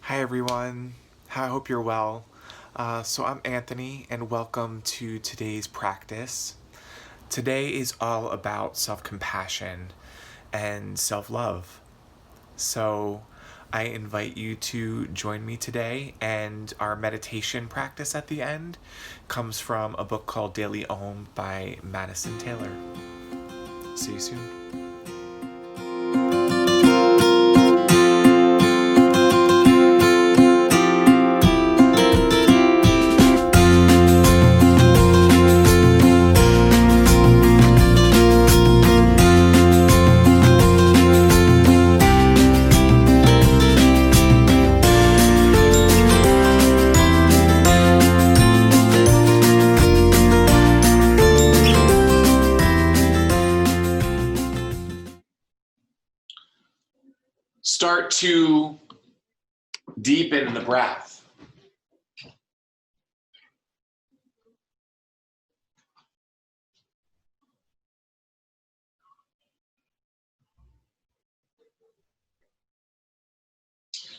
Hi everyone, I hope you're well. So I'm Anthony and welcome to today's practice. Today is all about self-compassion and self-love. So I invite you to join me today, and our meditation practice at the end comes from a book called Daily Om by Madison Taylor. See you soon. Start to deepen the breath.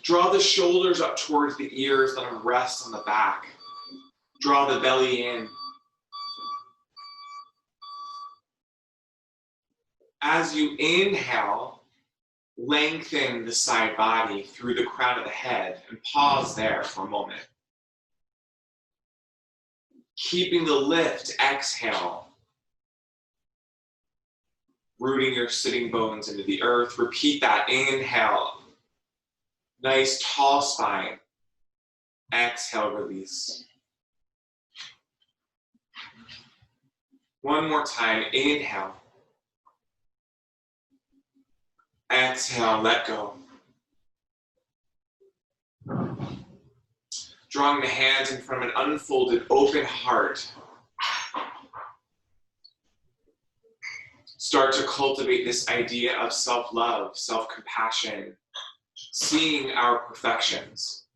Draw the shoulders up towards the ears, let them rest on the back. Draw the belly in. As you inhale, lengthen the side body through the crown of the head and pause there for a moment. Keeping the lift, exhale. Rooting your sitting bones into the earth. Repeat that. Inhale. Nice tall spine. Exhale, release. One more time. Inhale. Exhale, let go. Drawing the hands in front of an unfolded, open heart. Start to cultivate this idea of self-love, self-compassion, seeing our perfections.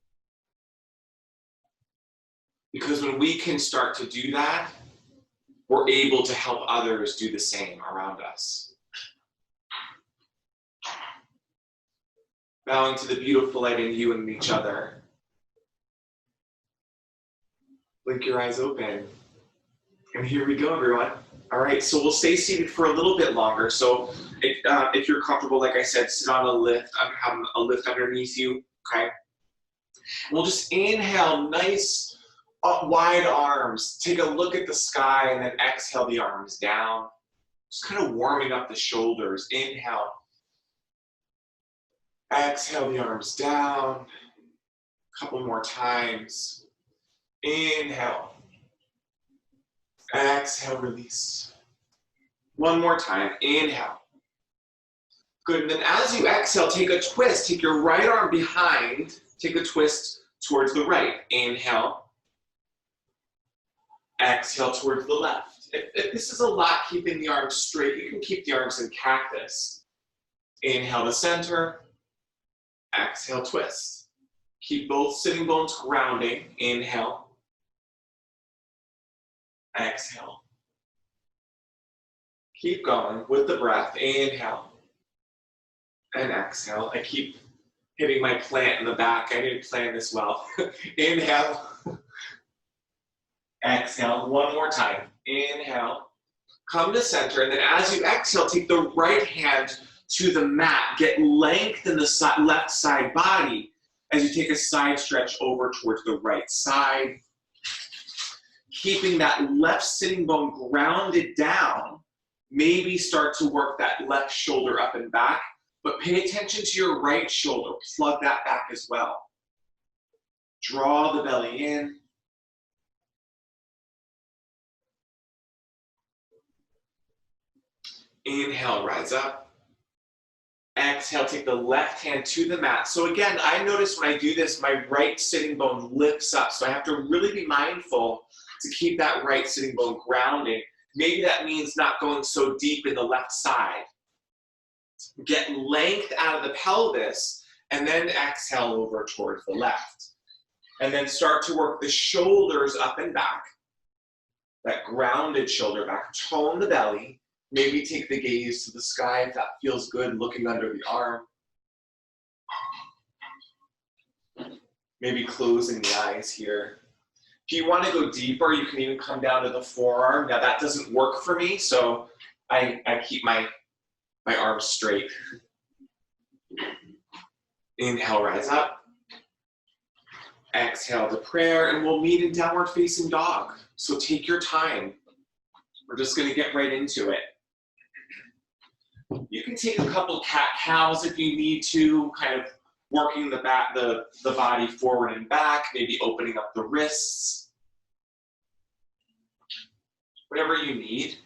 Because when we can start to do that, we're able to help others do the same around us. Bowing to the beautiful light in you and each other. Blink your eyes open. And here we go, everyone. All right, so we'll stay seated for a little bit longer. So if you're comfortable, like I said, sit on a lift. I'm having a lift underneath you, okay? And we'll just inhale, nice wide arms. Take a look at the sky and then exhale the arms down. Just kind of warming up the shoulders. Inhale. Exhale the arms down. A couple more times. Inhale. Exhale, release. One more time. Inhale. Good. And then as you exhale, take a twist. Take your right arm behind. Take a twist towards the right. Inhale. Exhale towards the left. If this is a lot, keeping the arms straight, you can keep the arms in cactus. Inhale to center. Exhale, twist. Keep both sitting bones grounding. Inhale. Exhale. Keep going with the breath. Inhale. And exhale. I keep hitting my plant in the back. I need to plan this well. Inhale. Exhale. One more time. Inhale. Come to center. And then as you exhale, take the right hand to the mat. Get length in the left side body as you take a side stretch over towards the right side. Keeping that left sitting bone grounded down. Maybe start to work that left shoulder up and back, but pay attention to your right shoulder. Plug that back as well. Draw the belly in. Inhale, rise up. Exhale, take the left hand to the mat. So again, I notice when I do this, my right sitting bone lifts up. So I have to really be mindful to keep that right sitting bone grounding. Maybe that means not going so deep in the left side. Get length out of the pelvis and then exhale over towards the left. And then start to work the shoulders up and back. That grounded shoulder back. Tone the belly. Maybe take the gaze to the sky if that feels good, looking under the arm. Maybe closing the eyes here. If you want to go deeper, you can even come down to the forearm. Now that doesn't work for me, so I keep my arms straight. Inhale, rise up. Exhale to prayer, and we'll meet in downward facing dog. So take your time. We're just gonna get right into it. You can take a couple cat-cows if you need to, kind of working the body forward and back, maybe opening up the wrists. Whatever you need.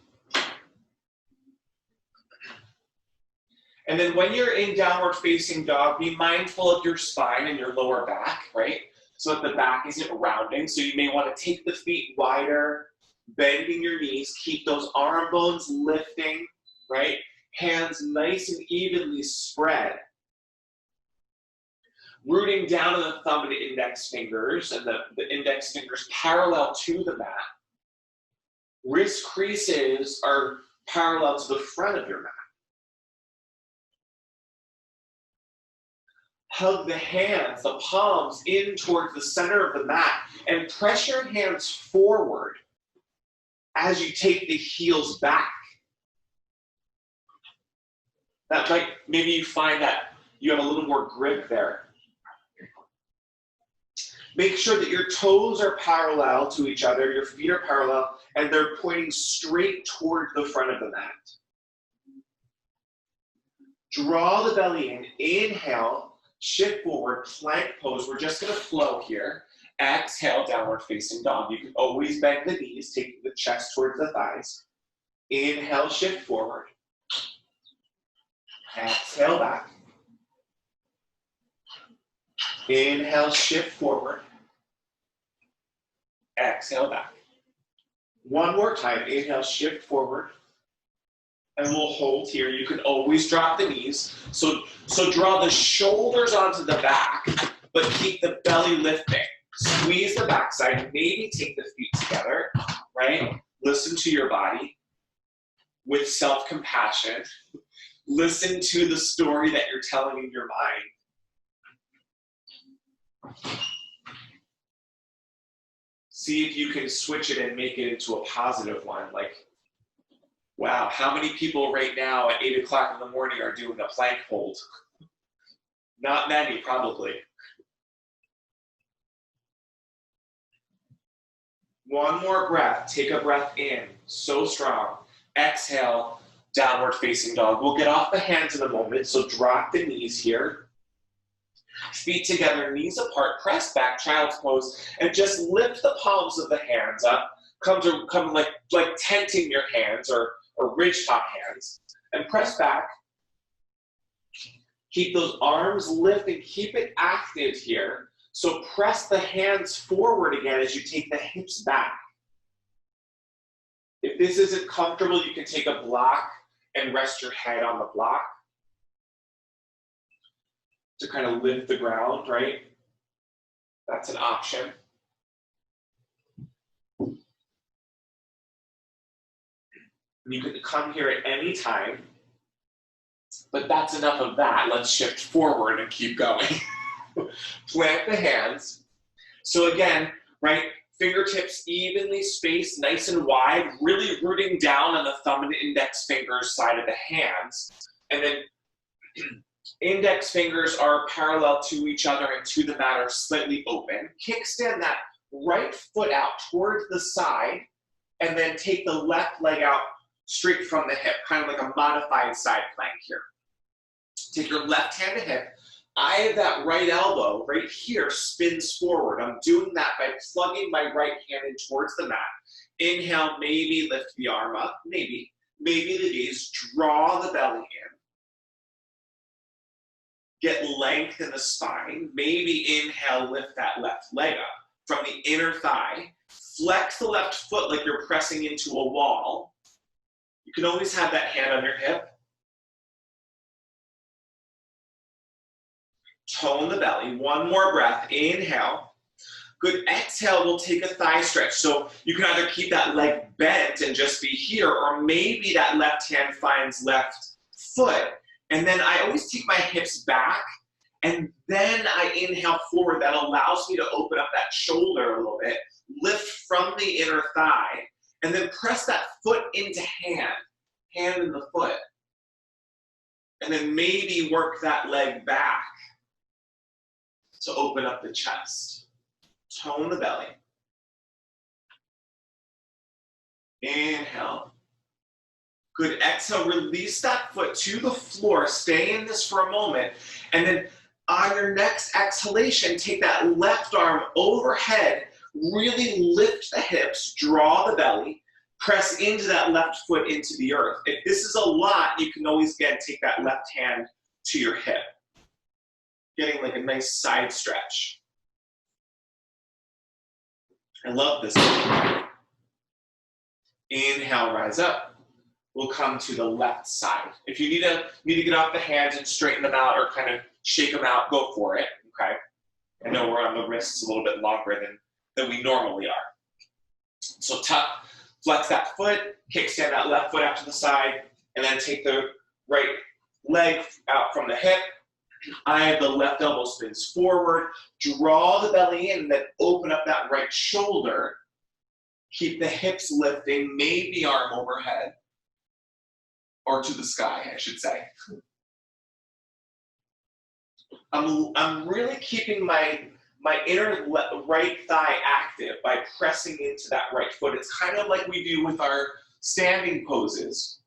And then when you're in downward facing dog, be mindful of your spine and your lower back, right? So that the back isn't rounding. So you may want to take the feet wider, bending your knees, keep those arm bones lifting, right? Hands nice and evenly spread. Rooting down on the thumb and index fingers, and the index fingers parallel to the mat. Wrist creases are parallel to the front of your mat. Hug the hands, the palms in towards the center of the mat, and press your hands forward as you take the heels back. That might, maybe you find that you have a little more grip there. Make sure that your toes are parallel to each other, your feet are parallel, and they're pointing straight toward the front of the mat. Draw the belly in, inhale, shift forward, plank pose. We're just gonna flow here. Exhale, downward facing dog. You can always bend the knees, taking the chest towards the thighs. Inhale, shift forward. Exhale back. Inhale, shift forward. Exhale back. One more time. Inhale, shift forward. And we'll hold here. You can always drop the knees. So draw the shoulders onto the back, but keep the belly lifting. Squeeze the backside. Maybe take the feet together, right? Listen to your body with self-compassion. Listen to the story that you're telling in your mind. See if you can switch it and make it into a positive one. Like, wow, how many people right now at 8 o'clock in the morning are doing a plank hold? Not many, probably. One more breath. Take a breath in. So strong. Exhale, downward facing dog. We'll get off the hands in a moment, so drop the knees here. Feet together, knees apart, press back, child's pose, and just lift the palms of the hands up. Come like tenting your hands or ridge top hands, and press back. Keep those arms lifted, keep it active here. So press the hands forward again as you take the hips back. If this isn't comfortable, you can take a block and rest your head on the block to kind of lift the ground, right? That's an option. You can come here at any time, but that's enough of that. Let's shift forward and keep going. Plant the hands. So again, right, fingertips evenly spaced, nice and wide, really rooting down on the thumb and index fingers side of the hands. And then index fingers are parallel to each other and to the mat are slightly open. Kickstand that right foot out towards the side, and then take the left leg out straight from the hip, kind of like a modified side plank here. Take your left hand to hip. Eye of that right elbow right here spins forward. I'm doing that by plugging my right hand in towards the mat. Inhale, maybe lift the arm up, maybe the gaze, draw the belly in. Get length in the spine. Maybe inhale, lift that left leg up from the inner thigh. Flex the left foot like you're pressing into a wall. You can always have that hand on your hip. Tone the belly. One more breath. Inhale. Good. Exhale, we'll take a thigh stretch. So you can either keep that leg bent and just be here, or maybe that left hand finds left foot. And then I always take my hips back And then I inhale forward. That allows me to open up that shoulder a little bit, lift from the inner thigh, and then press that foot into hand in the foot. And then maybe work that leg back to open up the chest. Tone the belly. Inhale. Good. Exhale, release that foot to the floor. Stay in this for a moment. And then on your next exhalation, take that left arm overhead. Really lift the hips, draw the belly, press into that left foot into the earth. If this is a lot, you can always, again, take that left hand to your hip. Getting like a nice side stretch. I love this. Inhale, rise up. We'll come to the left side. If you need to get off the hands and straighten them out or kind of shake them out, go for it, okay? I know we're on the wrists a little bit longer than we normally are. So tuck, flex that foot, kickstand that left foot out to the side, and then take the right leg out from the hip. I have the left elbow spins forward, draw the belly in, then open up that right shoulder. Keep the hips lifting, maybe arm overhead, or to the sky, I should say. I'm really keeping my inner right thigh active by pressing into that right foot. It's kind of like we do with our standing poses.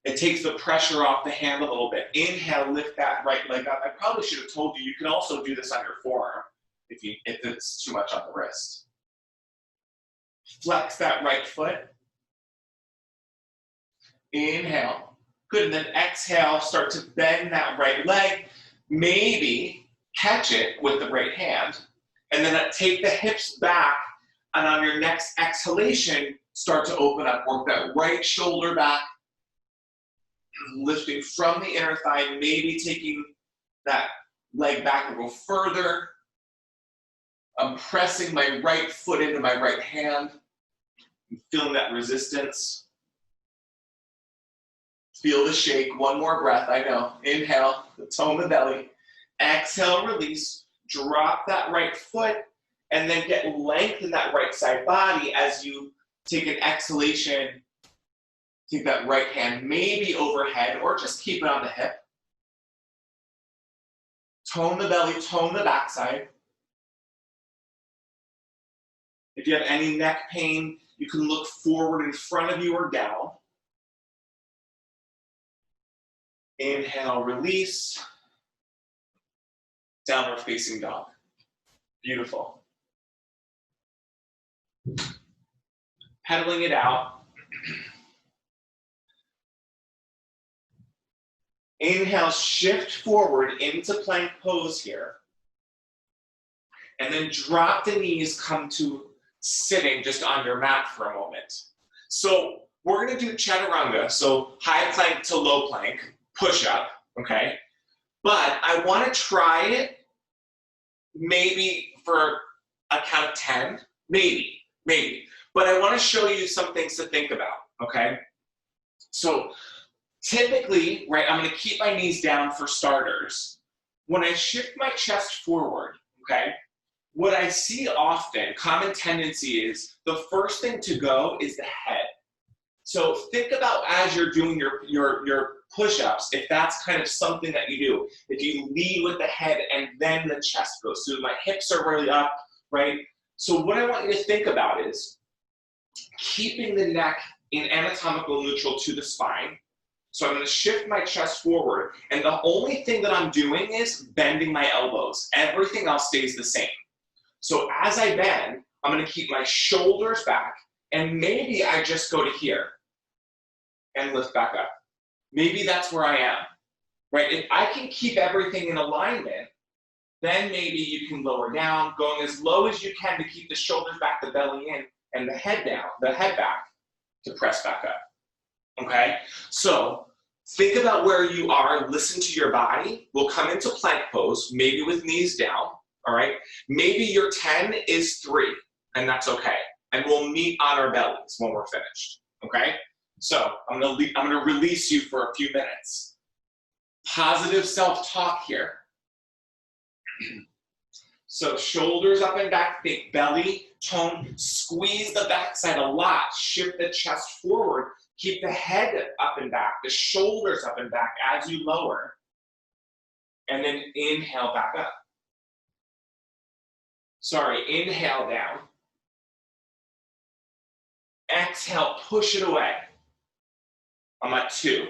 It takes the pressure off the hand a little bit. Inhale, lift that right leg up. I probably should have told you, you can also do this on your forearm if it's too much on the wrist. Flex that right foot. Inhale. Good, and then exhale, start to bend that right leg. Maybe catch it with the right hand. And then take the hips back, and on your next exhalation, start to open up. Work that right shoulder back, lifting from the inner thigh, maybe taking that leg back a little further. I'm pressing my right foot into my right hand. I'm feeling that resistance. Feel the shake. One more breath, I know. Inhale, tone the belly. Exhale, release. Drop that right foot, and then get length in that right side body as you take an exhalation. Take that right hand maybe overhead, or just keep it on the hip. Tone the belly, tone the backside. If you have any neck pain, you can look forward in front of you or down. Inhale, release. Downward facing dog. Beautiful. Pedaling it out. Inhale, shift forward into plank pose here. And then drop the knees, come to sitting just on your mat for a moment. So we're gonna do chaturanga, so high plank to low plank, push up, okay? But I wanna try it maybe for a count of 10, maybe. But I wanna show you some things to think about, okay? So typically, right, I'm gonna keep my knees down for starters. When I shift my chest forward, okay, what I see often, common tendency is, the first thing to go is the head. So think about as you're doing your push-ups, if that's kind of something that you do, if you lead with the head and then the chest goes. So my hips are really up, right? So what I want you to think about is keeping the neck in anatomical neutral to the spine. So I'm gonna shift my chest forward, and the only thing that I'm doing is bending my elbows. Everything else stays the same. So as I bend, I'm gonna keep my shoulders back, and maybe I just go to here and lift back up. Maybe that's where I am, right? If I can keep everything in alignment, then maybe you can lower down, going as low as you can to keep the shoulders back, the belly in, and the head down, the head back to press back up, okay? So think about where you are, listen to your body. We'll come into plank pose, maybe with knees down, all right? Maybe your 10 is 3, and that's okay. And we'll meet on our bellies when we're finished, okay? So I'm gonna release you for a few minutes. Positive self-talk here. So shoulders up and back, think belly, tone, squeeze the backside a lot, shift the chest forward, keep the head up and back, the shoulders up and back as you lower, and then inhale back up. Sorry, inhale down. Exhale, push it away. I'm at 2.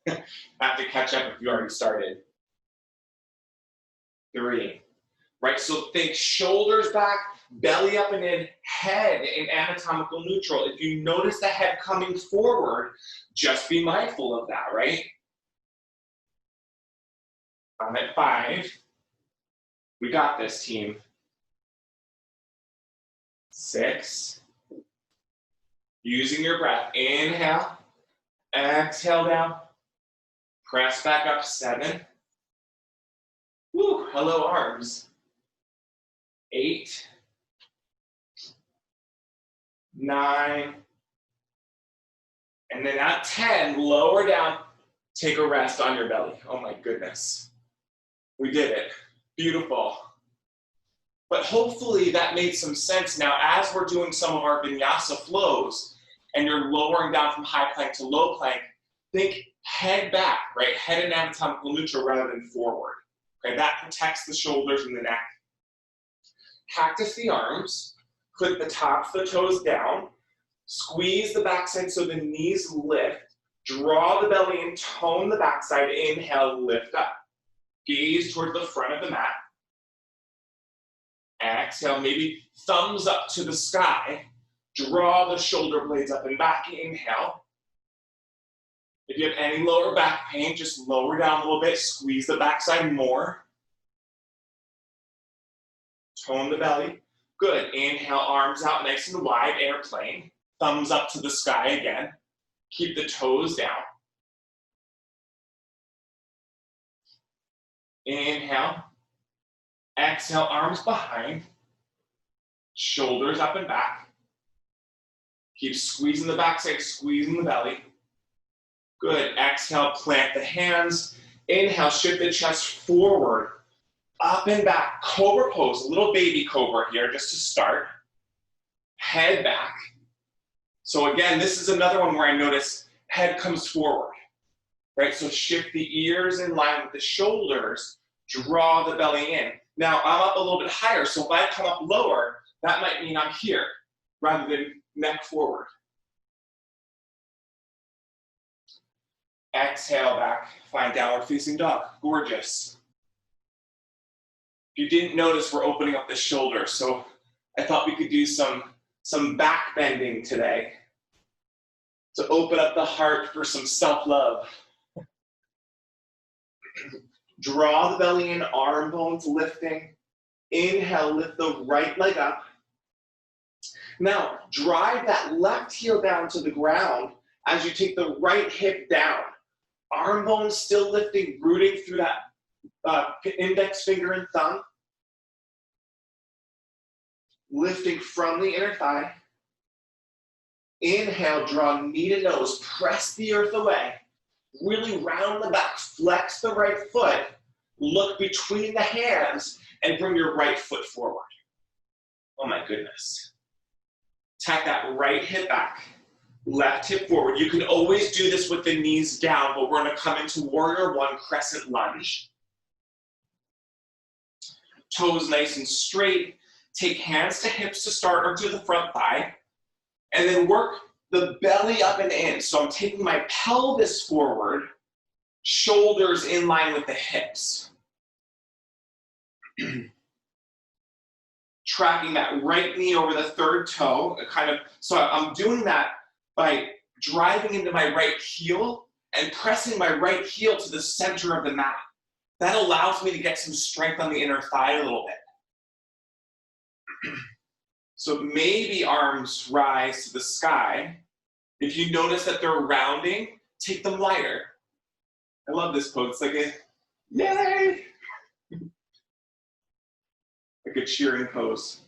Have to catch up if you already started. 3. Right, so think shoulders back, belly up and in, head in anatomical neutral. If you notice the head coming forward, just be mindful of that, right? I'm at 5. We got this, team. 6. Using your breath. Inhale, exhale down, press back up. 7. Woo, hello arms. 8, 9, and then at 10, lower down, take a rest on your belly. Oh my goodness. We did it. Beautiful. But hopefully that made some sense now as we're doing some of our vinyasa flows and you're lowering down from high plank to low plank, think head back, right? Head in anatomical neutral rather than forward. Okay, that protects the shoulders and the neck. Cactus the arms, clip the tops of the toes down, squeeze the backside so the knees lift, draw the belly in, tone the backside, inhale, lift up. Gaze towards the front of the mat. Exhale, maybe thumbs up to the sky, draw the shoulder blades up and back, inhale. If you have any lower back pain, just lower down a little bit, squeeze the backside more. Tone the belly. Good. Inhale, arms out nice and wide, airplane. Thumbs up to the sky again. Keep the toes down. Inhale. Exhale, arms behind. Shoulders up and back. Keep squeezing the backside, squeezing the belly. Good. Exhale, plant the hands. Inhale, shift the chest forward. Up and back, cobra pose, a little baby cobra here just to start. Head back. So again, this is another one where I notice head comes forward, right? So shift the ears in line with the shoulders, draw the belly in. Now I'm up a little bit higher, so if I come up lower, that might mean I'm here rather than neck forward. Exhale back, find downward facing dog, gorgeous. If you didn't notice, we're opening up the shoulder, so I thought we could do some back bending today to open up the heart for some self-love. Draw the belly in, arm bones lifting. Inhale, lift the right leg up. Now, drive that left heel down to the ground as you take the right hip down. Arm bones still lifting, rooting through that index finger and thumb. Lifting from the inner thigh. Inhale, draw knee to nose, press the earth away. Really round the back, flex the right foot, look between the hands, and bring your right foot forward. Oh my goodness. Tack that right hip back, left hip forward. You can always do this with the knees down, but we're gonna come into warrior one, crescent lunge. Toes nice and straight. Take hands to hips to start or to the front thigh. And then work the belly up and in. So I'm taking my pelvis forward, shoulders in line with the hips. Tracking that right knee over the third toe, so I'm doing that by driving into my right heel and pressing my right heel to the center of the mat. That allows me to get some strength on the inner thigh a little bit. So maybe arms rise to the sky. If you notice that they're rounding, take them lighter. I love this pose. It's like a yay! Like a cheering pose.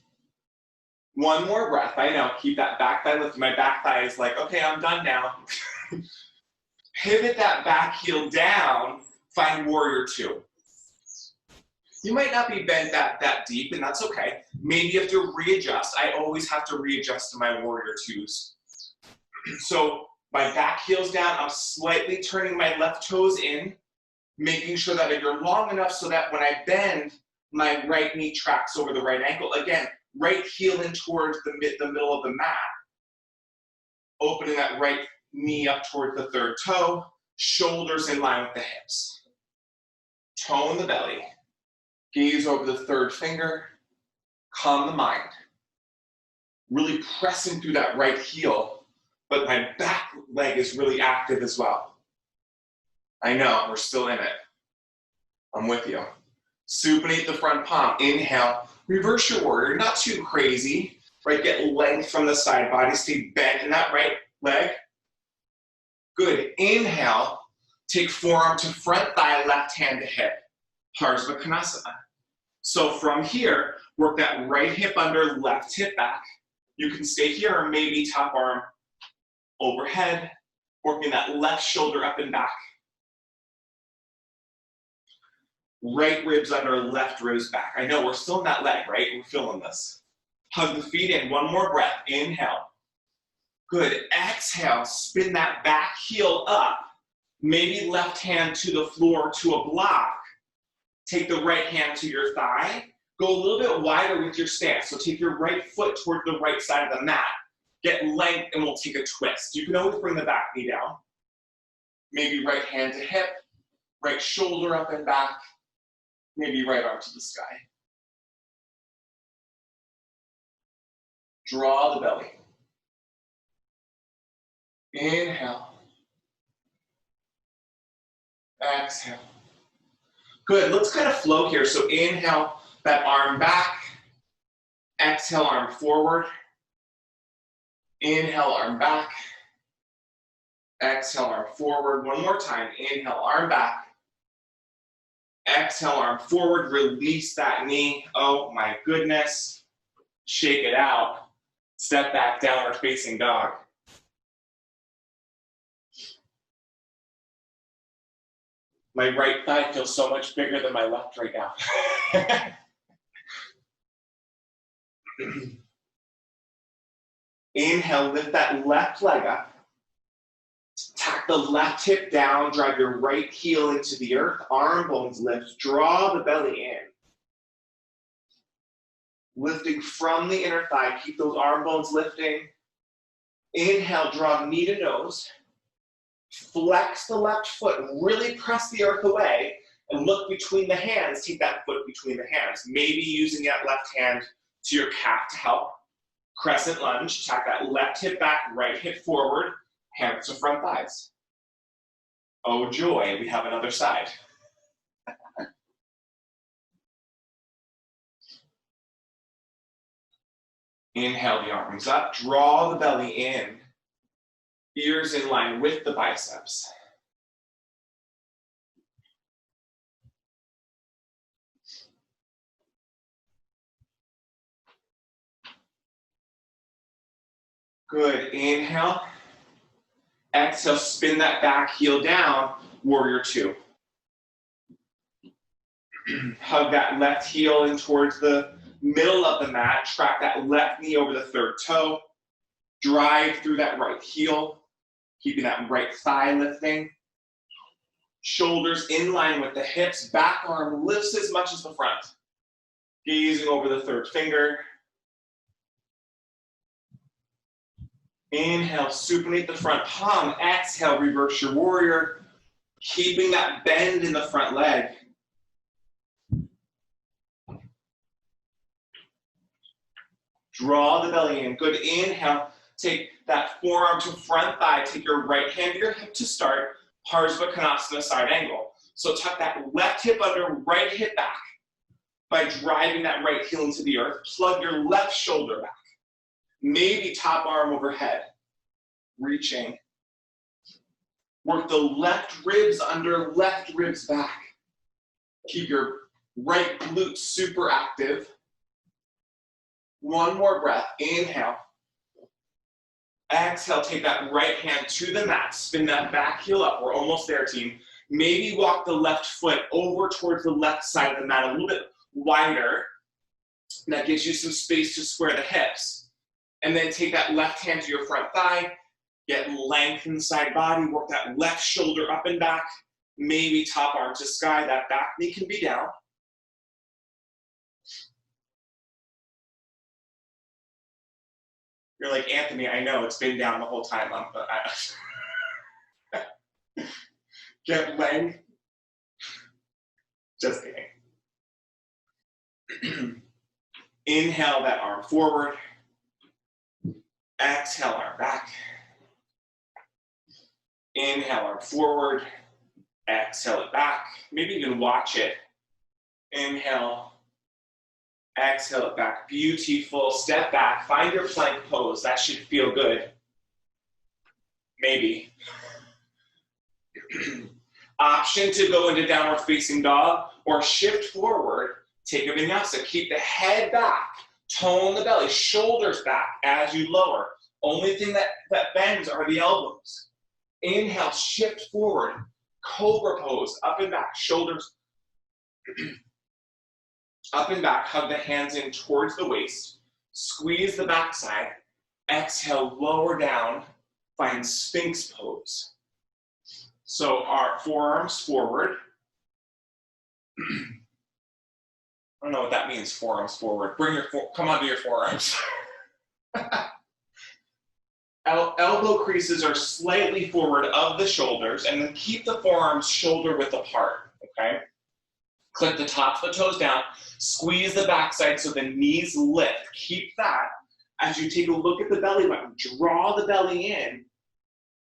One more breath. I know, keep that back thigh lifted. My back thigh is like, okay, I'm done now. Pivot that back heel down Find warrior two. You might not be bent that deep, and that's okay. Maybe you have to readjust. I always have to readjust to my warrior twos. So my back heel's down, I'm slightly turning my left toes in, making sure that you're long enough so that when I bend, my right knee tracks over the right ankle. Again, right heel in towards the middle of the mat. Opening that right knee up towards the third toe, shoulders in line with the hips. Tone the belly. Gaze over the third finger. Calm the mind. Really pressing through that right heel, but my back leg is really active as well. I know, we're still in it. I'm with you. Supinate the front palm. Inhale. Reverse your warrior. Not too crazy. Right? Get length from the side body. Stay bent in that right leg. Good. Inhale. Take forearm to front thigh, left hand to hip. Parsva Konasana. So from here, work that right hip under, left hip back. You can stay here or maybe top arm overhead, working that left shoulder up and back. Right ribs under, left ribs back. I know we're still in that leg, right? We're feeling this. Hug the feet in, one more breath. Inhale. Good. Exhale, spin that back heel up. Maybe left hand to the floor to a block. Take the right hand to your thigh. Go a little bit wider with your stance. So take your right foot toward the right side of the mat. Get length and we'll take a twist. You can always bring the back knee down. Maybe right hand to hip, right shoulder up and back. Maybe right arm to the sky. Draw the belly. Inhale. Exhale. Good, let's kind of flow here. So inhale, that arm back. Exhale, arm forward. Inhale, arm back. Exhale, arm forward. One more time. Inhale, arm back. Exhale, arm forward, release that knee. Oh my goodness. Shake it out. Step back, downward facing dog. My right thigh feels so much bigger than my left right now. Inhale, lift that left leg up. Tack the left hip down, drive your right heel into the earth, arm bones lift, draw the belly in. Lifting from the inner thigh, keep those arm bones lifting. Inhale, draw knee to nose. Flex the left foot, really press the earth away, and look between the hands, take that foot between the hands. Maybe using that left hand to your calf to help. Crescent lunge, tack that left hip back, right hip forward, hands to front thighs. Oh joy, we have another side. Inhale the arms up, draw the belly in, ears in line with the biceps. Good, inhale. Exhale, spin that back heel down, warrior two. Hug that left heel in towards the middle of the mat, track that left knee over the third toe, drive through that right heel, keeping that right thigh lifting. Shoulders in line with the hips, back arm lifts as much as the front. Gazing over the third finger. Inhale, supinate the front palm. Exhale, reverse your warrior. Keeping that bend in the front leg. Draw the belly in. Good, inhale. Take that forearm to front thigh. Take your right hand to your hip to start. Parsva Konasana, side angle. So tuck that left hip under, right hip back. By driving that right heel into the earth, plug your left shoulder back. Maybe top arm overhead, reaching. Work the left ribs under, left ribs back. Keep your right glute super active. One more breath, inhale. Exhale, take that right hand to the mat, spin that back heel up. We're almost there, team. Maybe walk the left foot over towards the left side of the mat a little bit wider. That gives you some space to square the hips. And then take that left hand to your front thigh, get length inside body, work that left shoulder up and back, maybe top arm to sky, that back knee can be down. You're like, Anthony, I know it's been down the whole time. Get length. Just kidding. Inhale that arm forward. Exhale, arm back. Inhale, arm forward. Exhale it back. Maybe you can watch it. Inhale. Exhale it back. Beautiful. Step back. Find your plank pose. That should feel good. Maybe. Option to go into downward facing dog or shift forward. Take a vinyasa. Keep the head back. Tone the belly. Shoulders back as you lower. Only thing that bends are the elbows. Inhale. Shift forward. Cobra pose. Up and back. Shoulders up and back. Hug the hands in towards the waist. Squeeze the backside. Exhale. Lower down. Find Sphinx pose. So our forearms forward. I don't know what that means, forearms forward. Come onto your forearms. Elbow creases are slightly forward of the shoulders, and then keep the forearms shoulder width apart, okay? Clip the tops of the toes down, squeeze the backside so the knees lift. Keep that as you take a look at the belly button. Draw the belly in,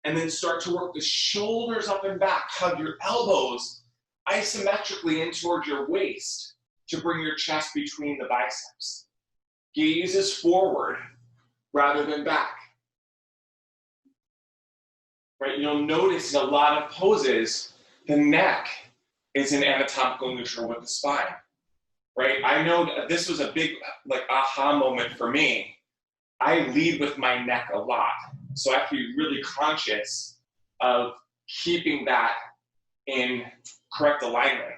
and then start to work the shoulders up and back. Hug your elbows isometrically in towards your waist to bring your chest between the biceps. Gaze is forward rather than back. Right? You'll notice in a lot of poses, the neck is in anatomical neutral with the spine. Right? I know that this was a big aha moment for me. I lead with my neck a lot. So I have to be really conscious of keeping that in correct alignment.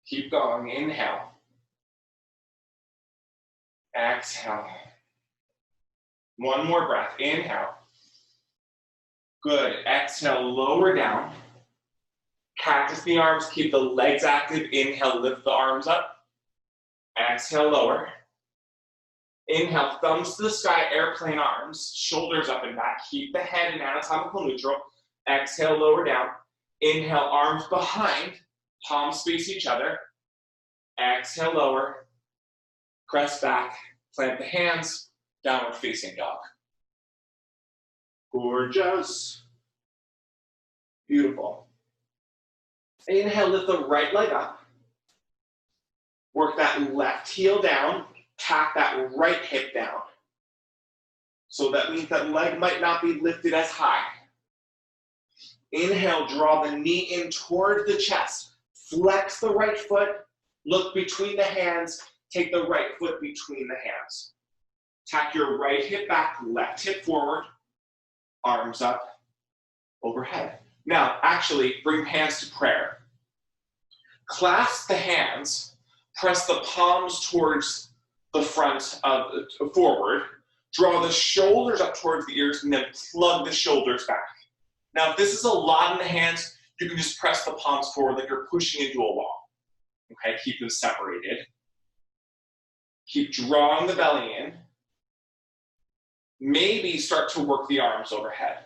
Keep going. Inhale. Exhale. One more breath. Inhale. Good. Exhale. Lower down. Cactus the arms. Keep the legs active. Inhale. Lift the arms up. Exhale. Lower. Inhale. Thumbs to the sky. Airplane arms. Shoulders up and back. Keep the head in anatomical neutral. Exhale. Lower down. Inhale. Arms behind. Palms face each other. Exhale, lower. Press back. Plant the hands. Downward facing dog. Gorgeous. Beautiful. Inhale, lift the right leg up. Work that left heel down. Tack that right hip down. So that means that leg might not be lifted as high. Inhale, draw the knee in towards the chest. Flex the right foot, look between the hands, take the right foot between the hands. Tack your right hip back, left hip forward, arms up, overhead. Now, actually, bring hands to prayer. Clasp the hands, press the palms towards the front, forward, draw the shoulders up towards the ears, and then plug the shoulders back. Now, if this is a lot in the hands, you can just press the palms forward like you're pushing into a wall. Okay, keep them separated. Keep drawing the belly in. Maybe start to work the arms overhead.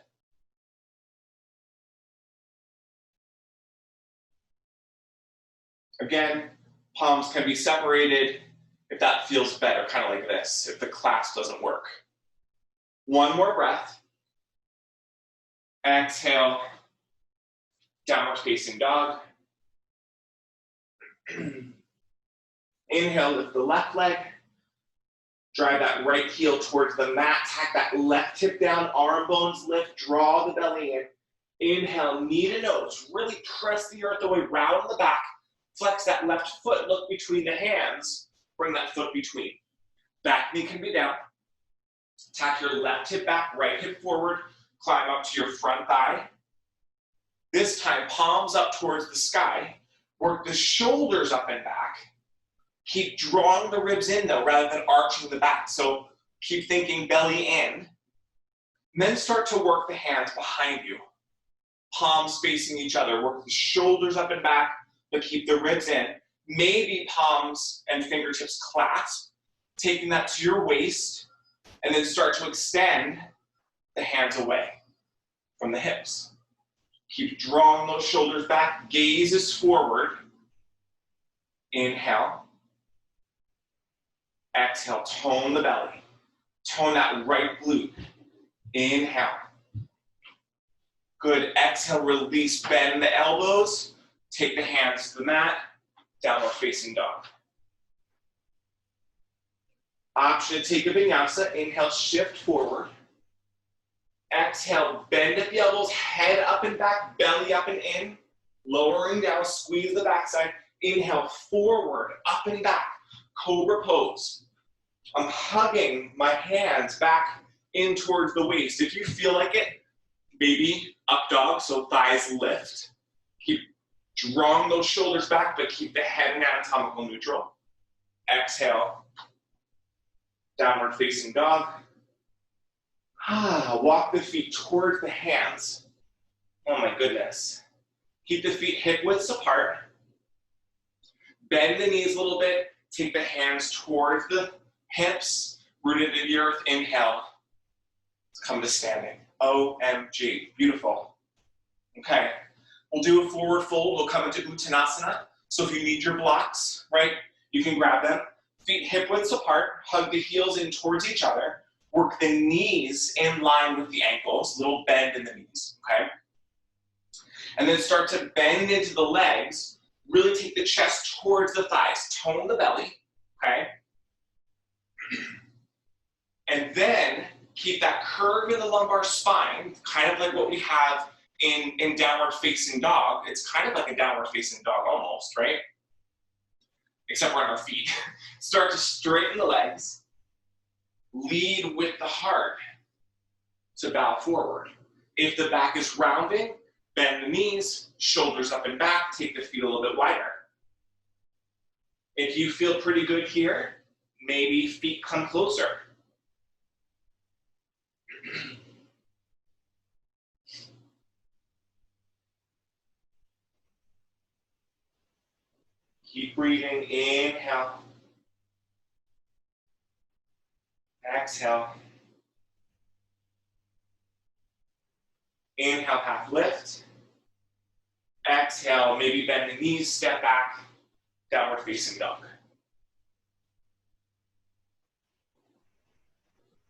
Again, palms can be separated if that feels better, kind of like this, if the clasp doesn't work. One more breath. Exhale. Downward facing dog. Inhale, lift the left leg. Drive that right heel towards the mat. Tack that left hip down, arm bones lift, draw the belly in. Inhale, knee to nose. Really press the earth away, round the back. Flex that left foot, look between the hands. Bring that foot between. Back knee can be down. Tack your left hip back, right hip forward. Climb up to your front thigh. This time, palms up towards the sky. Work the shoulders up and back. Keep drawing the ribs in though, rather than arching the back. So keep thinking belly in. And then start to work the hands behind you. Palms facing each other. Work the shoulders up and back, but keep the ribs in. Maybe palms and fingertips clasp, taking that to your waist, and then start to extend the hands away from the hips. Keep drawing those shoulders back, gaze is forward. Inhale. Exhale, tone the belly. Tone that right glute. Inhale. Good, exhale, release, bend the elbows. Take the hands to the mat, downward facing dog. Option to take a vinyasa, inhale, shift forward. Exhale, bend at the elbows, head up and back, belly up and in. Lowering down, squeeze the backside. Inhale, forward, up and back, cobra pose. I'm hugging my hands back in towards the waist. If you feel like it, maybe up dog, so thighs lift. Keep drawing those shoulders back, but keep the head in anatomical neutral. Exhale, downward facing dog. Walk the feet towards the hands. Oh my goodness. Keep the feet hip widths apart. Bend the knees a little bit. Take the hands towards the hips, rooted into the earth. Inhale. Come to standing. OMG. Beautiful. Okay. We'll do a forward fold. We'll come into Uttanasana. So if you need your blocks, right, you can grab them. Feet hip widths apart. Hug the heels in towards each other. Work the knees in line with the ankles. Little bend in the knees. Okay. And then start to bend into the legs. Really take the chest towards the thighs. Tone the belly. Okay. And then keep that curve in the lumbar spine, kind of like what we have in downward facing dog. It's kind of like a downward facing dog almost, right? Except we're on our feet. Start to straighten the legs. Lead with the heart to bow forward. If the back is rounding, bend the knees, shoulders up and back, take the feet a little bit wider. If you feel pretty good here, maybe feet come closer. Keep breathing, inhale. Exhale. Inhale, half lift. Exhale, maybe bend the knees, step back, downward facing dog.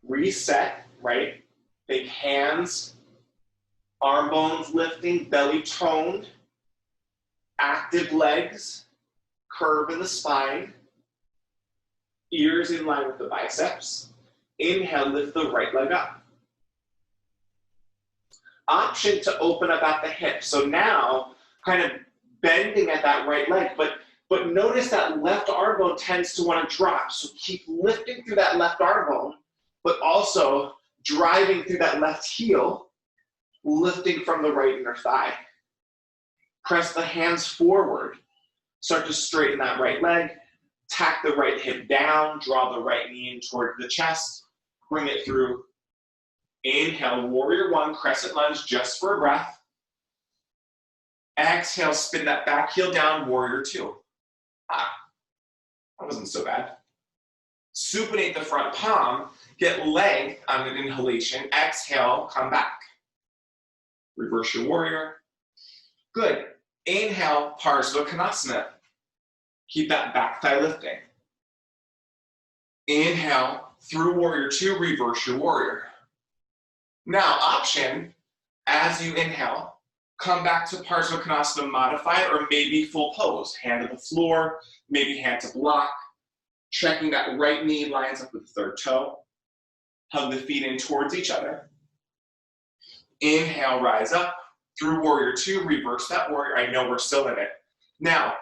Reset, right? Big hands, arm bones lifting, belly toned, active legs, curve in the spine, ears in line with the biceps. Inhale, lift the right leg up. Option to open up at the hip. So now, kind of bending at that right leg, but notice that left arm bone tends to want to drop. So keep lifting through that left arm bone, but also driving through that left heel, lifting from the right inner thigh. Press the hands forward. Start to straighten that right leg. Tack the right hip down. Draw the right knee in toward the chest. Bring it through. Inhale, warrior one, crescent lunge just for a breath. Exhale, spin that back heel down, warrior two. That wasn't so bad. Supinate the front palm. Get leg on an inhalation. Exhale, come back. Reverse your warrior. Good. Inhale, Parsvakonasana. Keep that back thigh lifting. Inhale, through warrior two, reverse your warrior. Now, option, as you inhale, come back to Parsvakonasana modified or maybe full pose. Hand to the floor, maybe hand to block. Checking that right knee lines up with the third toe. Hug the feet in towards each other. Inhale, rise up. Through warrior two, reverse that warrior. I know we're still in it. Now,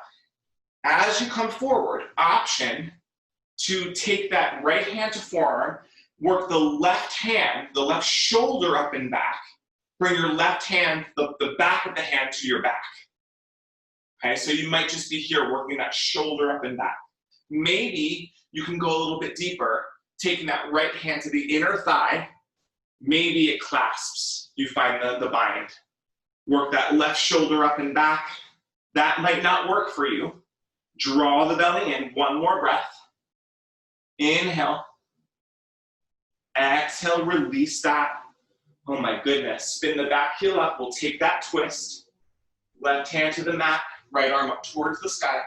as you come forward, option to take that right hand to forearm, work the left hand, the left shoulder up and back, Bring your left hand, the back of the hand to your back. Okay, so you might just be here working that shoulder up and back. Maybe you can go a little bit deeper, taking that right hand to the inner thigh. Maybe it clasps. You find the bind. Work that left shoulder up and back. That might not work for you. Draw the belly in. One more breath. Inhale. Exhale, release that. Oh my goodness. Spin the back heel up. We'll take that twist. Left hand to the mat. Right arm up towards the sky.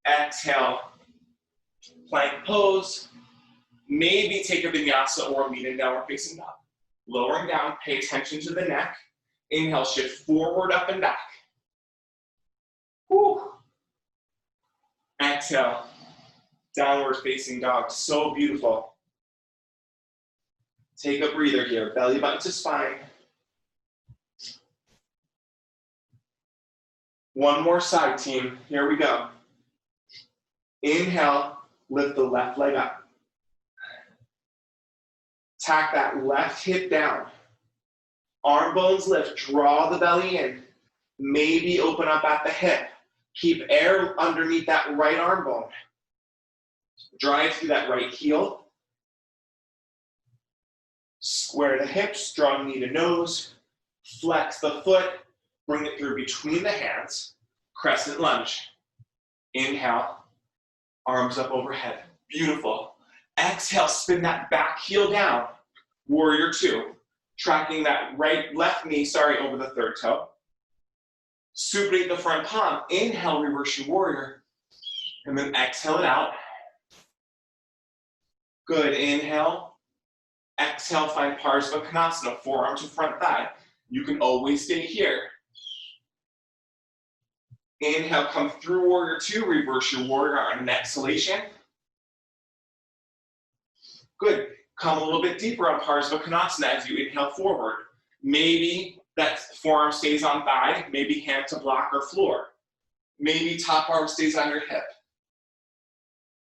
Exhale. Plank pose. Maybe take a vinyasa or lean in downward facing dog. Lowering down, pay attention to the neck. Inhale, shift forward, up and back. Whew. Exhale, downward facing dog. So beautiful. Take a breather here. Belly button to spine. One more side, team. Here we go. Inhale, lift the left leg up. Tack that left hip down. Arm bones lift, draw the belly in. Maybe open up at the hip. Keep air underneath that right arm bone. Drive through that right heel. Square the hips, draw knee to nose. Flex the foot, bring it through between the hands. Crescent lunge. Inhale, arms up overhead. Beautiful. Exhale, spin that back heel down. Warrior two. Tracking that left knee, over the third toe. Supinate the front palm. Inhale, reverse your warrior. And then exhale it out. Good, inhale. Exhale, find Parsva Konasana, forearm to front thigh. You can always stay here. Inhale, come through warrior two, reverse your warrior on an exhalation. Good. Come a little bit deeper on Parsva Konasana as you inhale forward. Maybe that forearm stays on thigh, maybe hand to block or floor. Maybe top arm stays on your hip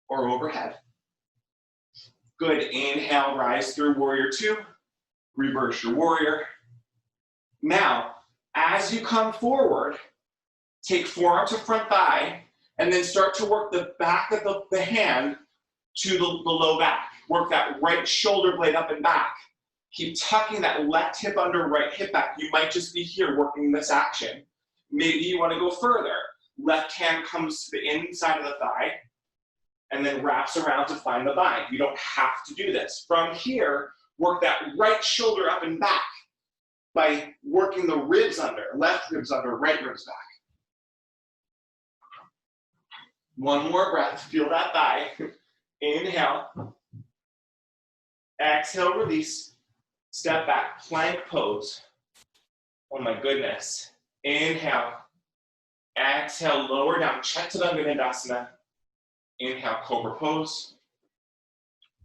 or overhead. Good. Inhale, rise through warrior two. Reverse your warrior. Now, as you come forward, take forearm to front thigh and then start to work the back of the hand to the low back. Work that right shoulder blade up and back. Keep tucking that left hip under, right hip back. You might just be here working this action. Maybe you want to go further. Left hand comes to the inside of the thigh and then wraps around to find the bind. You don't have to do this. From here, work that right shoulder up and back by working the ribs under, left ribs under, right ribs back. One more breath, feel that thigh. Inhale. Exhale, release. Step back, plank pose. Oh my goodness. Inhale. Exhale, lower down, Chaturanga Dandasana. Inhale, cobra pose.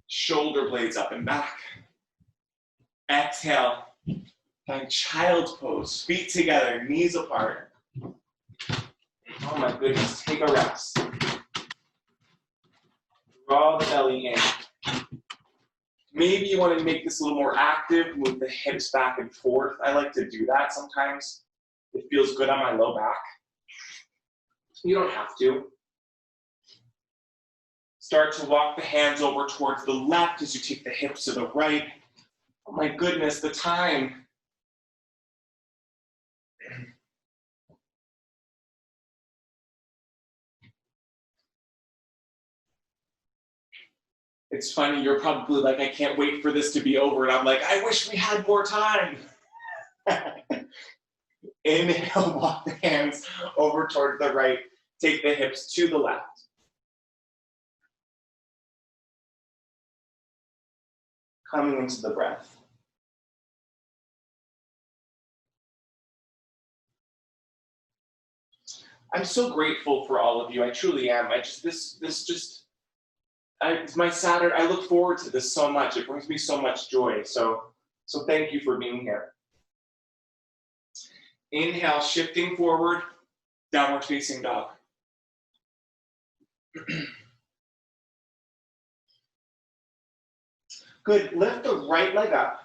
Shoulder blades up and back. Exhale, find child's pose. Feet together, knees apart. Oh my goodness, take a rest. Draw the belly in. Maybe you want to make this a little more active, move the hips back and forth. I like to do that sometimes. It feels good on my low back. You don't have to. Start to walk the hands over towards the left as you take the hips to the right. Oh my goodness, the time. It's funny, you're probably like, I can't wait for this to be over. And I'm like, I wish we had more time. Inhale, walk the hands over towards the right. Take the hips to the left. Coming into the breath. I'm so grateful for all of you. I truly am. It's my Saturday. I look forward to this so much. It brings me so much joy. So thank you for being here. Inhale, shifting forward, downward facing dog. Good. Lift the right leg up.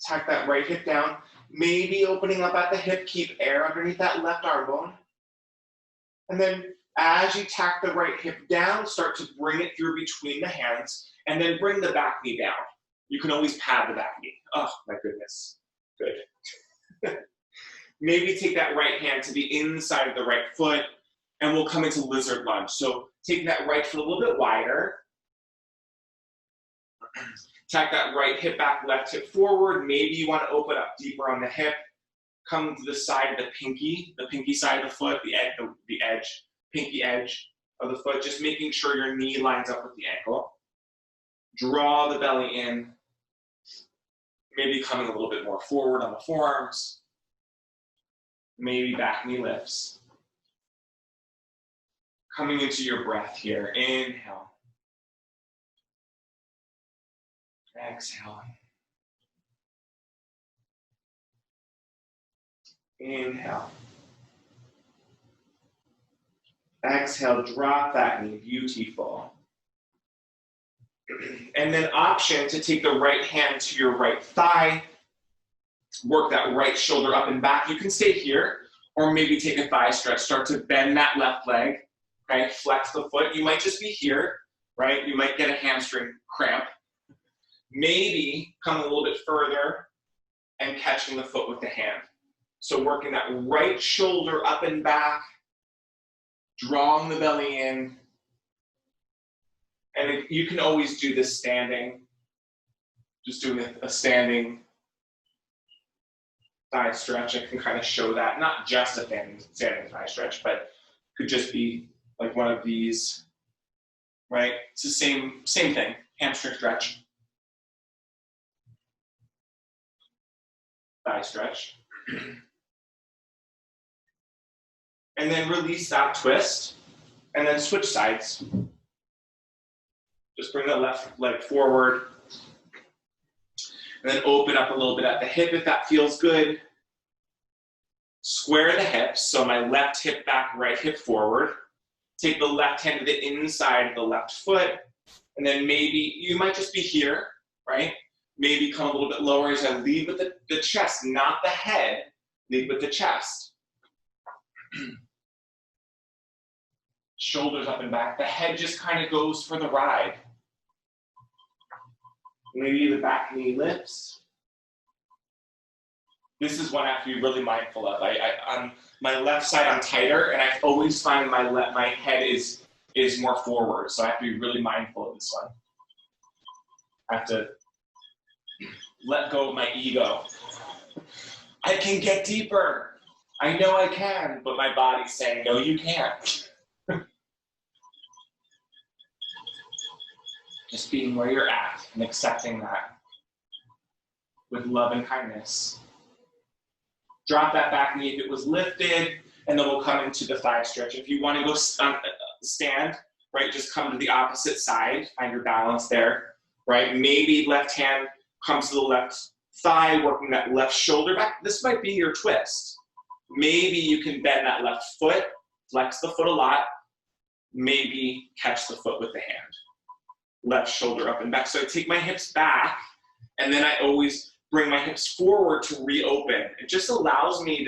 Tack that right hip down. Maybe opening up at the hip, keep air underneath that left arm bone. And then as you tack the right hip down, start to bring it through between the hands, and then bring the back knee down. You can always pad the back knee. Oh, my goodness. Good. Maybe take that right hand to the inside of the right foot, and we'll come into lizard lunge. So take that right foot a little bit wider. Tack that right hip back, left hip forward. Maybe you want to open up deeper on the hip. Come to the side of the pinky side of the foot, the edge, pinky edge of the foot, just making sure your knee lines up with the ankle. Draw the belly in. Maybe coming a little bit more forward on the forearms. Maybe back knee lifts. Coming into your breath here. Inhale. Exhale. Inhale. Exhale, drop that knee, beautiful. And then option to take the right hand to your right thigh, work that right shoulder up and back. You can stay here, or maybe take a thigh stretch, start to bend that left leg, okay? Flex the foot. You might just be here, right? You might get a hamstring cramp. Maybe come a little bit further and catching the foot with the hand. So working that right shoulder up and back, drawing the belly in. And you can always do this standing, just doing a standing thigh stretch. I can kind of show that, not just a standing thigh stretch, but could just be like one of these, right? It's the same thing, hamstring stretch. Thigh stretch. And then release that twist, and then switch sides. Just bring the left leg forward, and then open up a little bit at the hip if that feels good. Square the hips, so my left hip back, right hip forward. Take the left hand to the inside of the left foot, and then maybe, you might just be here, right? Maybe come a little bit lower as I lead with the chest, not the head, lead with the chest. Shoulders up and back. The head just kind of goes for the ride. Maybe the back knee lifts. This is one I have to be really mindful of. On my left side, I'm tighter, and I always find my head is more forward, so I have to be really mindful of this one. I have to let go of my ego. I can get deeper. I know I can, but my body's saying, no, you can't. Just being where you're at and accepting that with love and kindness. Drop that back knee if it was lifted, and then we'll come into the thigh stretch. If you want to go stand, right, just come to the opposite side, find your balance there, right? Maybe left hand comes to the left thigh, working that left shoulder back. This might be your twist. Maybe you can bend that left foot, flex the foot a lot, maybe catch the foot with the hand. Left shoulder up and back. So I take my hips back, and then I always bring my hips forward to reopen. It just allows me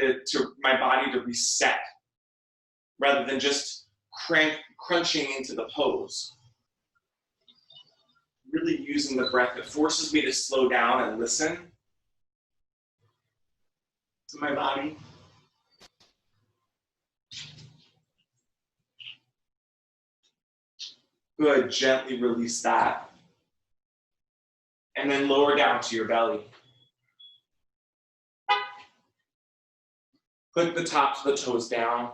my body to reset rather than just crunching into the pose. Really using the breath. It forces me to slow down and listen to my body. Good, gently release that. And then lower down to your belly. Click the tops of the toes down.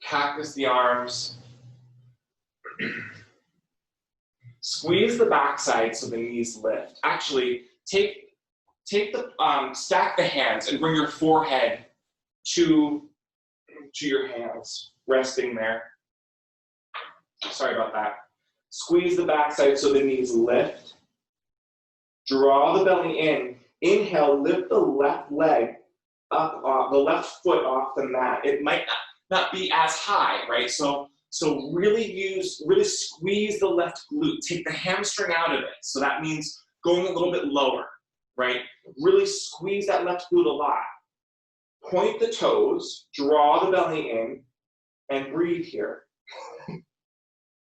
Cactus the arms. Squeeze the backside so the knees lift. Actually, take the stack the hands and bring your forehead to your hands, resting there. Sorry about that. Squeeze the backside so the knees lift. Draw the belly in. Inhale, lift the left leg up, the left foot off the mat. It might not be as high, right? So really squeeze the left glute. Take the hamstring out of it. So that means going a little bit lower. right? Really squeeze that left glute a lot. Point the toes, draw the belly in, and breathe here.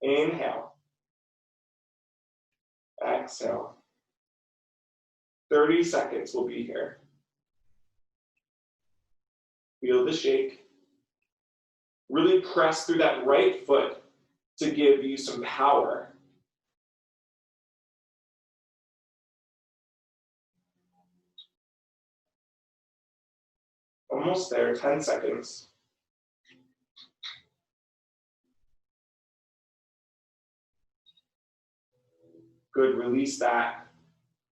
Inhale. Exhale. 30 seconds will be here. Feel the shake. Really press through that right foot to give you some power. Almost there, 10 seconds. Good, release that.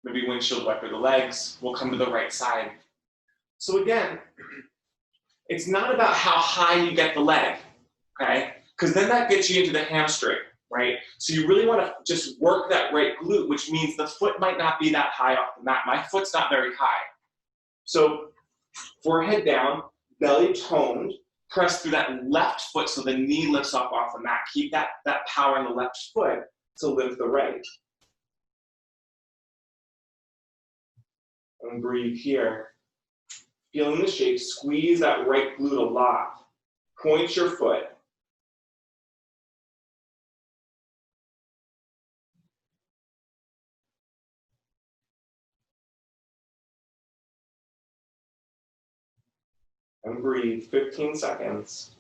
Maybe windshield wiper the legs. We'll come to the right side. So again, it's not about how high you get the leg, okay? Because then that gets you into the hamstring, right? So you really want to just work that right glute, which means the foot might not be that high off the mat. My foot's not very high. So forehead down, belly toned, press through that left foot so the knee lifts up off the mat. Keep that power in the left foot to lift the right. And breathe here. Feeling the shake, squeeze that right glute a lot. Point your foot. And breathe, 15 seconds.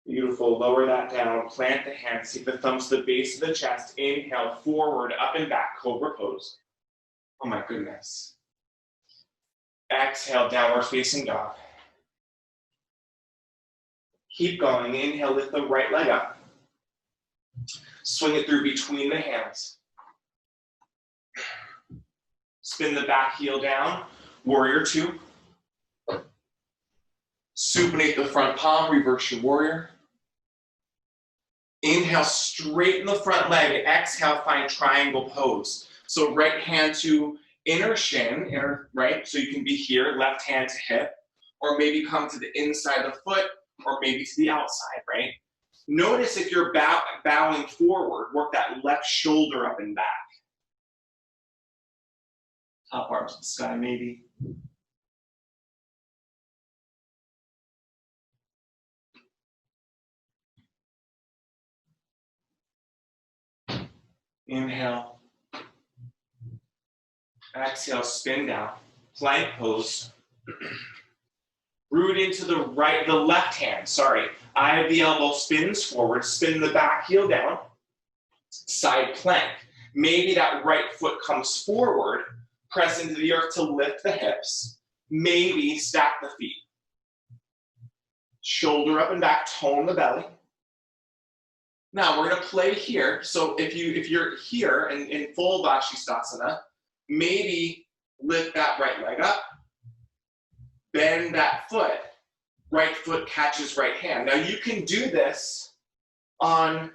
Beautiful, lower that down, plant the hands, take the thumbs to the base of the chest, inhale, forward, up and back, cobra pose. Oh my goodness. Exhale, downward facing dog. Keep going, inhale, lift the right leg up. Swing it through between the hands. Spin the back heel down, warrior two. Supinate the front palm, reverse your warrior. Inhale, straighten the front leg. Exhale, find triangle pose. So right hand to inner shin, right? So you can be here, left hand to hip, or maybe come to the inside of the foot, or maybe to the outside, right? Notice if you're bowing forward, work that left shoulder up and back. Top arms to the sky, maybe. Inhale. Exhale, spin down. Plank pose. Root into the left hand, sorry. Eye of the elbow spins forward, spin the back heel down. Side plank. Maybe that right foot comes forward, press into the earth to lift the hips. Maybe stack the feet. Shoulder up and back, tone the belly. Now we're gonna play here. So if you're here in full Vashisthasana, maybe lift that right leg up, bend that foot, right foot catches right hand. Now you can do this on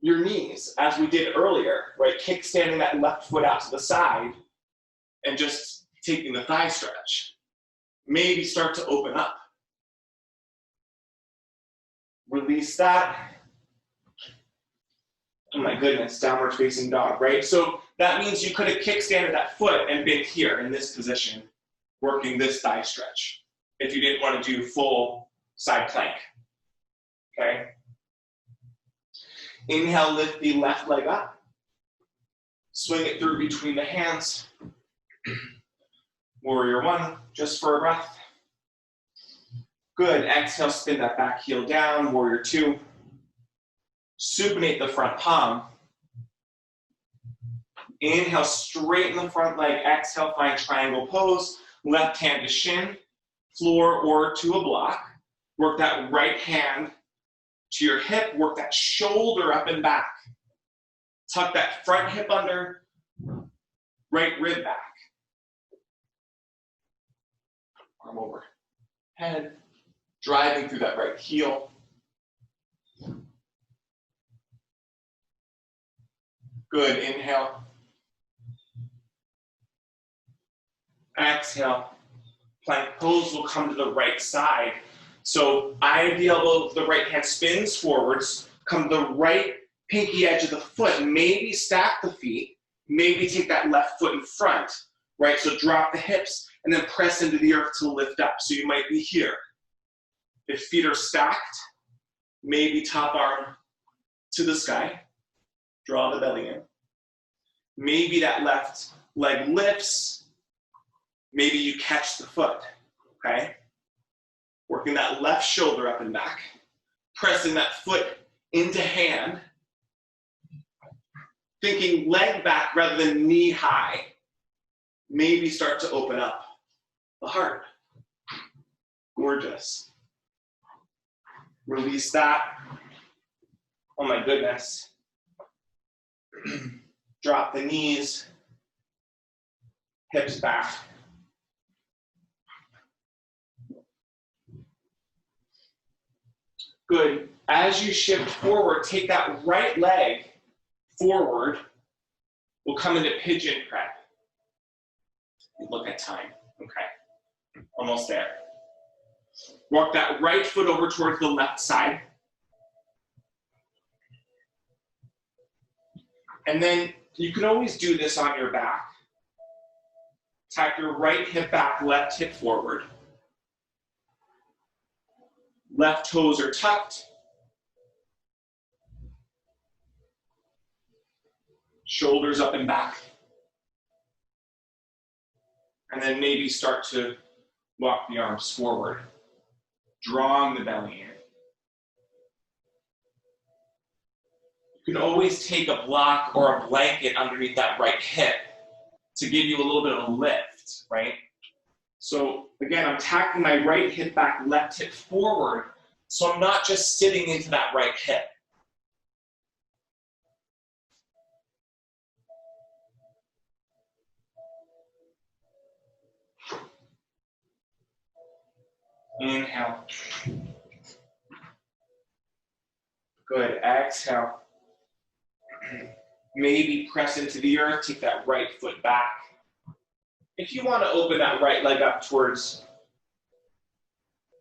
your knees, as we did earlier, right? Kickstanding that left foot out to the side and just taking the thigh stretch. Maybe start to open up. Release that. Oh my goodness, downward facing dog, right? So that means you could have kickstanded that foot and been here in this position, working this thigh stretch, if you didn't want to do full side plank, okay? Inhale, lift the left leg up. Swing it through between the hands. Warrior one, just for a breath. Good, exhale, spin that back heel down, warrior two. Supinate the front palm. Inhale, straighten the front leg. Exhale, find triangle pose. Left hand to shin, floor or to a block. Work that right hand to your hip. Work that shoulder up and back. Tuck that front hip under, right rib back. Arm over head, driving through that right heel. Good, inhale. Exhale. Plank pose will come to the right side. So eye of the elbow, the right hand spins forwards, come to the right pinky edge of the foot, maybe stack the feet, maybe take that left foot in front, right? So drop the hips and then press into the earth to lift up. So you might be here. If feet are stacked, maybe top arm to the sky, draw the belly in. Maybe that left leg lifts, maybe you catch the foot, okay? Working that left shoulder up and back, pressing that foot into hand, thinking leg back rather than knee high. Maybe start to open up the heart. Gorgeous. Release that. Oh my goodness. Drop the knees, hips back. Good. As you shift forward, take that right leg forward. We'll come into pigeon prep. Look at time. Okay. Almost there. Walk that right foot over towards the left side. And then you can always do this on your back. Tap your right hip back, left hip forward. Left toes are tucked. Shoulders up and back. And then maybe start to walk the arms forward, drawing the belly in. You can always take a block or a blanket underneath that right hip to give you a little bit of a lift, right? So again, I'm tacking my right hip back, left hip forward, so I'm not just sitting into that right hip. Inhale. Good, exhale. Maybe press into the earth, take that right foot back. If you want to open that right leg up towards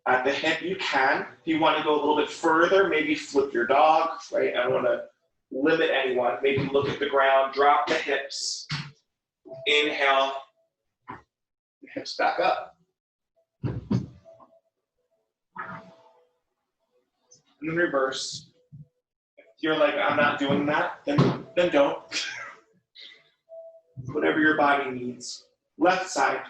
at the hip, you can. If you want to go a little bit further, maybe flip your dog, right? I don't want to limit anyone. Maybe look at the ground, drop the hips. Inhale, the hips back up. And then reverse. If you're like, I'm not doing that, then don't. Whatever your body needs. Left side,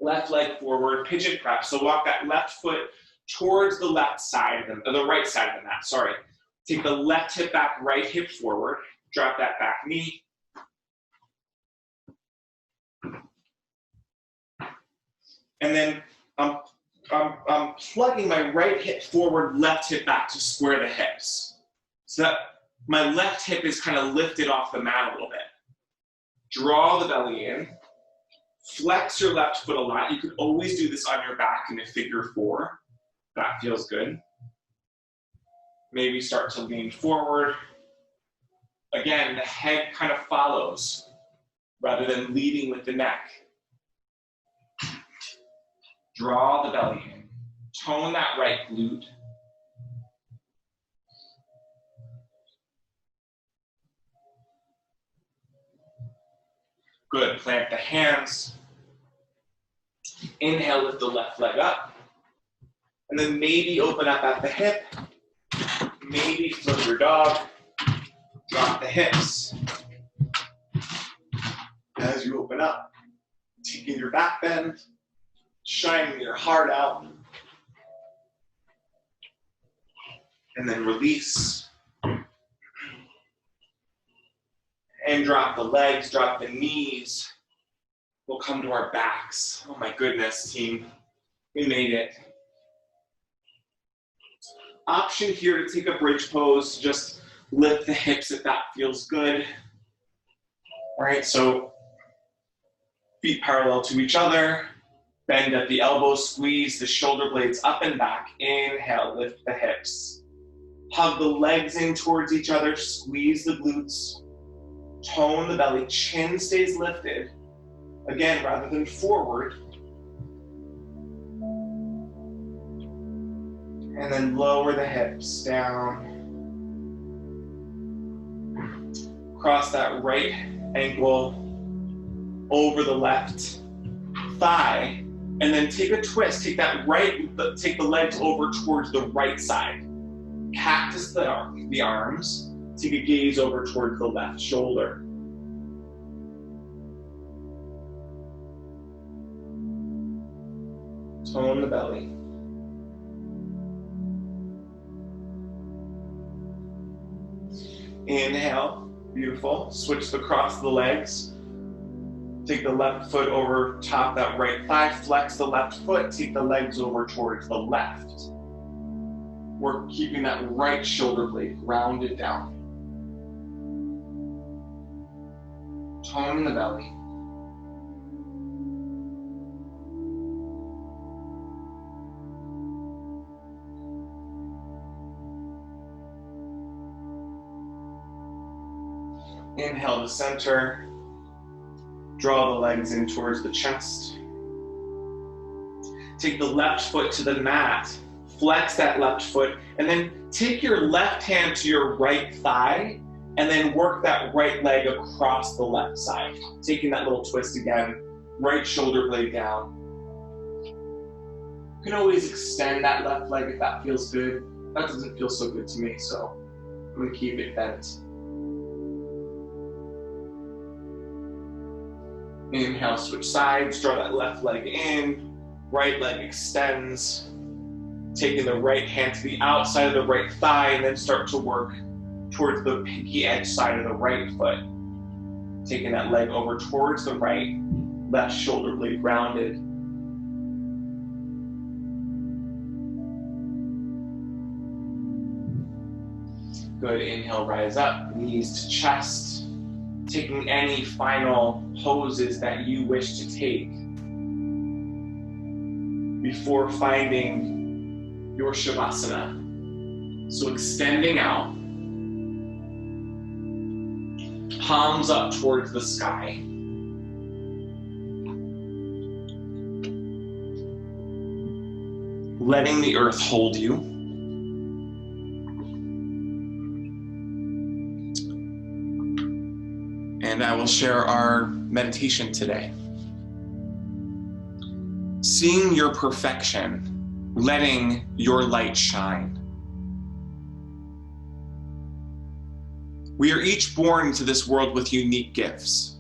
left leg forward, pigeon prep. So walk that left foot towards the left side of the right side of the mat, sorry. Take the left hip back, right hip forward. Drop that back knee. And then I'm plugging my right hip forward, left hip back to square the hips. So that my left hip is kind of lifted off the mat a little bit. Draw the belly in. Flex your left foot a lot. You could always do this on your back in a figure four. That feels good. Maybe start to lean forward. Again, the head kind of follows rather than leading with the neck. Draw the belly in. Tone that right glute. Good, plant the hands. Inhale, lift the left leg up. And then maybe open up at the hip. Maybe flip your dog. Drop the hips. As you open up, taking your back bend, shining your heart out. And then release. And drop the legs, drop the knees. We'll come to our backs. Oh my goodness, team. We made it. Option here to take a bridge pose. Just lift the hips if that feels good. All right, so feet parallel to each other. Bend at the elbows, squeeze the shoulder blades up and back. Inhale, lift the hips. Hug the legs in towards each other, squeeze the glutes. Tone the belly, chin stays lifted. Again, rather than forward, And then lower the hips down. Cross that right ankle over the left thigh, and then take a twist. Take the legs over towards the right side. Cactus the arms. Take a gaze over towards the left shoulder. Tone the belly. Inhale, beautiful. Switch across the legs. Take the left foot over top that right thigh. Flex the left foot. Take the legs over towards the left. We're keeping that right shoulder blade grounded down. Tone the belly. Inhale to center. Draw the legs in towards the chest. Take the left foot to the mat. Flex that left foot, and then take your left hand to your right thigh, and then work that right leg across the left side. Taking that little twist again, right shoulder blade down. You can always extend that left leg if that feels good. That doesn't feel so good to me, so I'm gonna keep it bent. Inhale, switch sides, draw that left leg in, right leg extends. Taking the right hand to the outside of the right thigh, and then start to work towards the pinky edge side of the right foot. Taking that leg over towards the right, left shoulder blade grounded. Good, inhale, rise up, knees to chest. Taking any final poses that you wish to take before finding your Shavasana. So extending out, palms up towards the sky. Letting the earth hold you. And I will share our meditation today. Seeing your perfection, letting your light shine. We are each born into this world with unique gifts.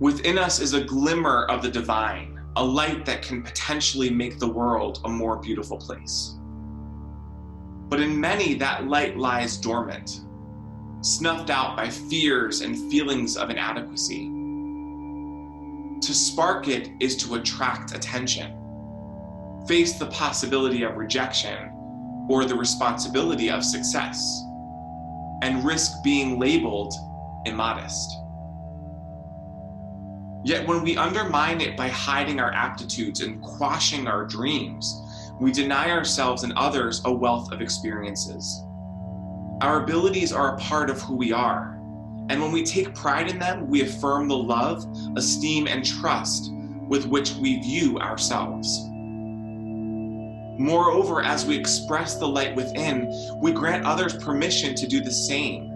Within us is a glimmer of the divine, a light that can potentially make the world a more beautiful place. But in many, that light lies dormant, snuffed out by fears and feelings of inadequacy. To spark it is to attract attention, face the possibility of rejection or the responsibility of success, and risk being labeled immodest. Yet when we undermine it by hiding our aptitudes and quashing our dreams, we deny ourselves and others a wealth of experiences. Our abilities are a part of who we are, and when we take pride in them, we affirm the love, esteem, and trust with which we view ourselves. Moreover, as we express the light within, we grant others permission to do the same,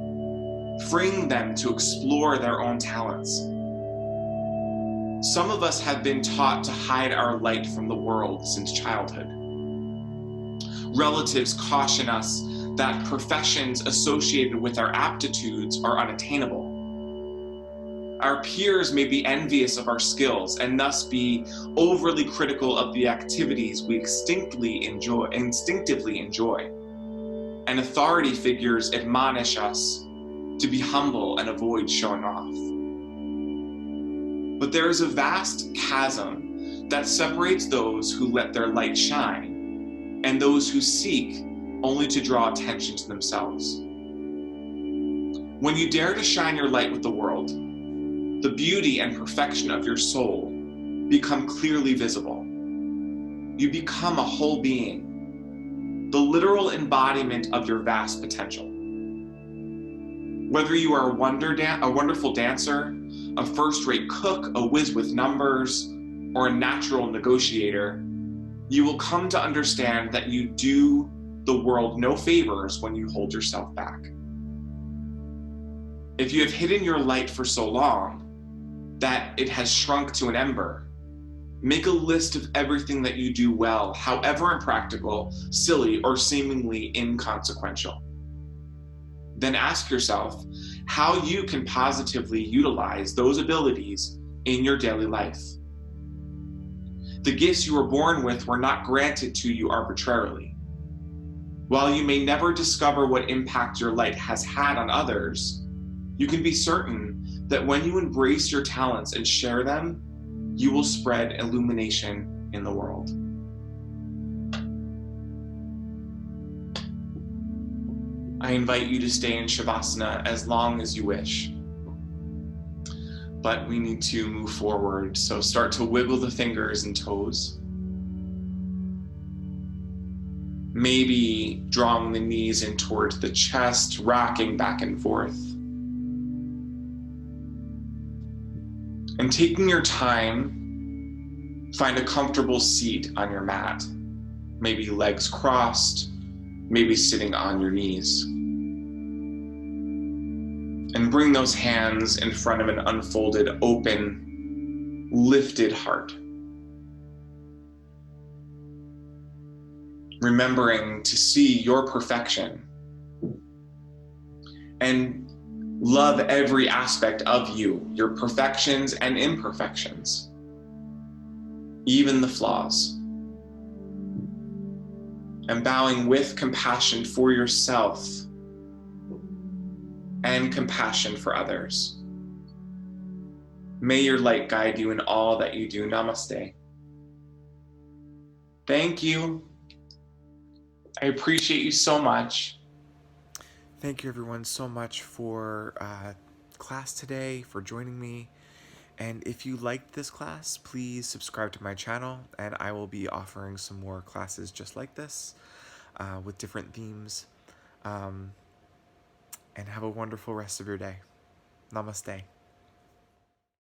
freeing them to explore their own talents. Some of us have been taught to hide our light from the world since childhood. Relatives caution us that professions associated with our aptitudes are unattainable. Our peers may be envious of our skills and thus be overly critical of the activities we instinctively enjoy. And authority figures admonish us to be humble and avoid showing off. But there is a vast chasm that separates those who let their light shine and those who seek only to draw attention to themselves. When you dare to shine your light with the world, the beauty and perfection of your soul become clearly visible. You become a whole being, the literal embodiment of your vast potential. Whether you are a wonderful dancer, a first-rate cook, a whiz with numbers, or a natural negotiator, You will come to understand that you do the world no favors when you hold yourself back. If you have hidden your light for so long that it has shrunk to an ember, make a list of everything that you do well, however impractical, silly, or seemingly inconsequential. Then ask yourself how you can positively utilize those abilities in your daily life. The gifts you were born with were not granted to you arbitrarily. While you may never discover what impact your light has had on others, you can be certain that when you embrace your talents and share them, you will spread illumination in the world. I invite you to stay in Shavasana as long as you wish. But we need to move forward, so start to wiggle the fingers and toes. Maybe drawing the knees in towards the chest, rocking back and forth. And taking your time, find a comfortable seat on your mat. Maybe legs crossed, maybe sitting on your knees. And bring those hands in front of an unfolded, open, lifted heart. Remembering to see your perfection and love every aspect of you, your perfections and imperfections, even the flaws. And bowing with compassion for yourself and compassion for others. May your light guide you in all that you do. Namaste. Thank you. I appreciate you so much. Thank you everyone so much for class today, for joining me. And if you liked this class, please subscribe to my channel, and I will be offering some more classes just like this with different themes. And have a wonderful rest of your day. Namaste.